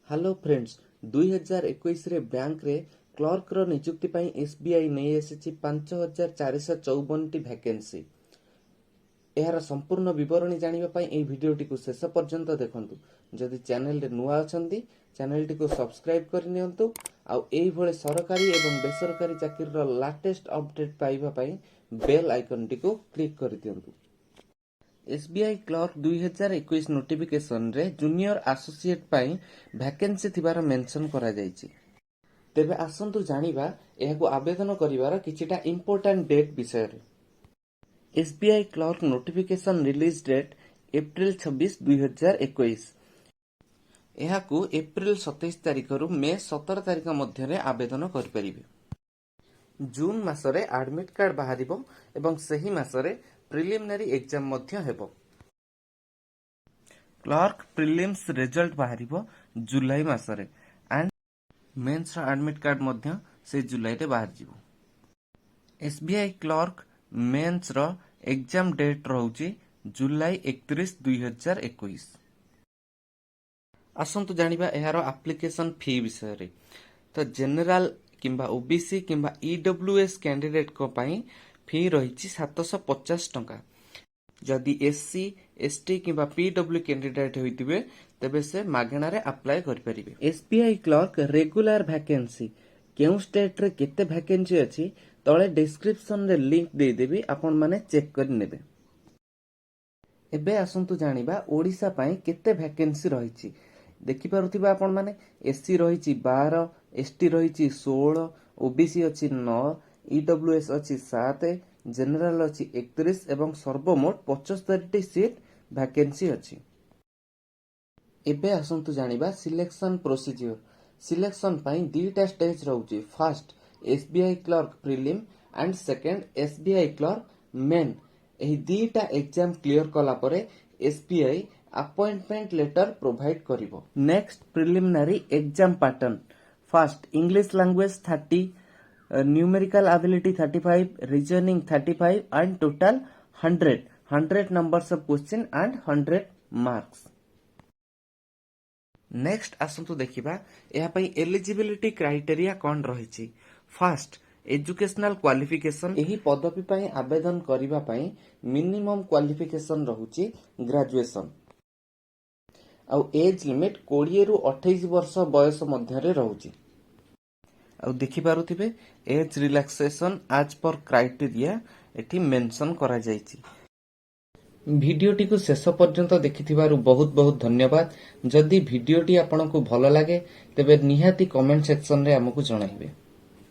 Hello friends 2021 रे bank रे clerk रो नियुक्ति पई एसबीआई नै एसएची 5454 टी वैकेंसी। एहार संपूर्ण विवरणी जानिबा पई एई भिडियोटी को शेष पर्यंत देखंतु। जदि चैनल रे नुआ अछंती चैनल टी को सब्सक्राइब कर नियंतु आ एई भले सरकारी एवं बेसरकारी चाकरी रो लेटेस्ट अपडेट पाइबा पई बेल आइकन टी को क्लिक कर दियंतु। एसबीआई क्लर्क 2021 नोटिफिकेशन रे जूनियर एसोसिएट पई वैकेंसी थिबार मेंशन करा जायछि। तेबे आसंतु जानिबा एहाकु आवेदन करिवार किछिटा इंपोर्टेंट डेट विषय रे। SBI clerk notification release date April 26 2021। एहाकु एप्रिल 27 तारिख रु मे 17 तारिख मध्य रे आवेदन करि परिबे। जून मासरे एडमिट कार्ड बाहरिबो एवं सही मासरे प्रिलिमिनरी एग्जाम मध्य हेबो। क्लर्क प्रिलिम्स रिजल्ट बाहरिबो जुलाई मासरे एंड मेंस एडमिट कार्ड मध्य से जुलाई रे बाहर जिवो। एसबीआई क्लर्क मेंस रो एग्जाम डेट रहउची जुलाई 31 2021। आसंतु जानिबा एहारो एप्लीकेशन फी विषय रे। तो जनरल किंबा ओबीसी किंबा ईडब्ल्यूएस कैंडिडेट को पई फी रही 750 टंका। जदि एससी एसटी किंबा पीडब्ल्यू कैंडिडेट होइतिबे तबे से मागणा रे अप्लाई करि परिबे। एसबीआई क्लर्क रेगुलर वैकेंसी केउ स्टेट रे केते वैकेंसी अछि तळे डिस्क्रिप्शन रे लिंक दे देबी, आपण माने चेक कर नेबे। एबे आसंतु जानिबा ओडिसा पई केते वैकेंसी रहिछि। देखि पारुथिबा आपण माने एससी रहिछि 12, एसटी रहिछि 16, ओबीसी अछि 9, ईडब्ल्यूएस अछि 7, जनरल अछि 31 एवं सर्वमोट 75 टी सीट वैकेंसी अछि। एबे आसंतु जानिबा सिलेक्शन प्रोसीजर। सिलेक्शन पई दीटा स्टेज रहउछि। First SBI clerk prelim and second SBI clerk main. एही दीटा एग्जाम क्लियर कला परे एसबीआई अपॉइंटमेंट लेटर प्रोवाइड करिवो। Next preliminary exam pattern. First English language 30, numerical ability 35, reasoning 35 and total 100 numbers of question and 100 marks. Next आसंतु देखिबा एहा पई eligibility criteria कोन रहिछि। First educational qualification. एही पदवी पई आवेदन करिबा पई मिनिमम क्वालिफिकेशन रहुछि ग्रेजुएशन। आ एज लिमिट 20 रु 28 वर्ष बयस मध्य रे रहुछि। आ देखि पारुथिबे एज रिलैक्सेशन एज पर क्राइटेरिया एठी मेंशन करा जायछि। भिडियोटी को शेष पर्यंत देखिथिबारु बहुत बहुत धन्यवाद। जदि भिडियोटी आपनकु भलो लागे तेबे निहाती कमेंट सेक्शन रे हमकु जणाइबे।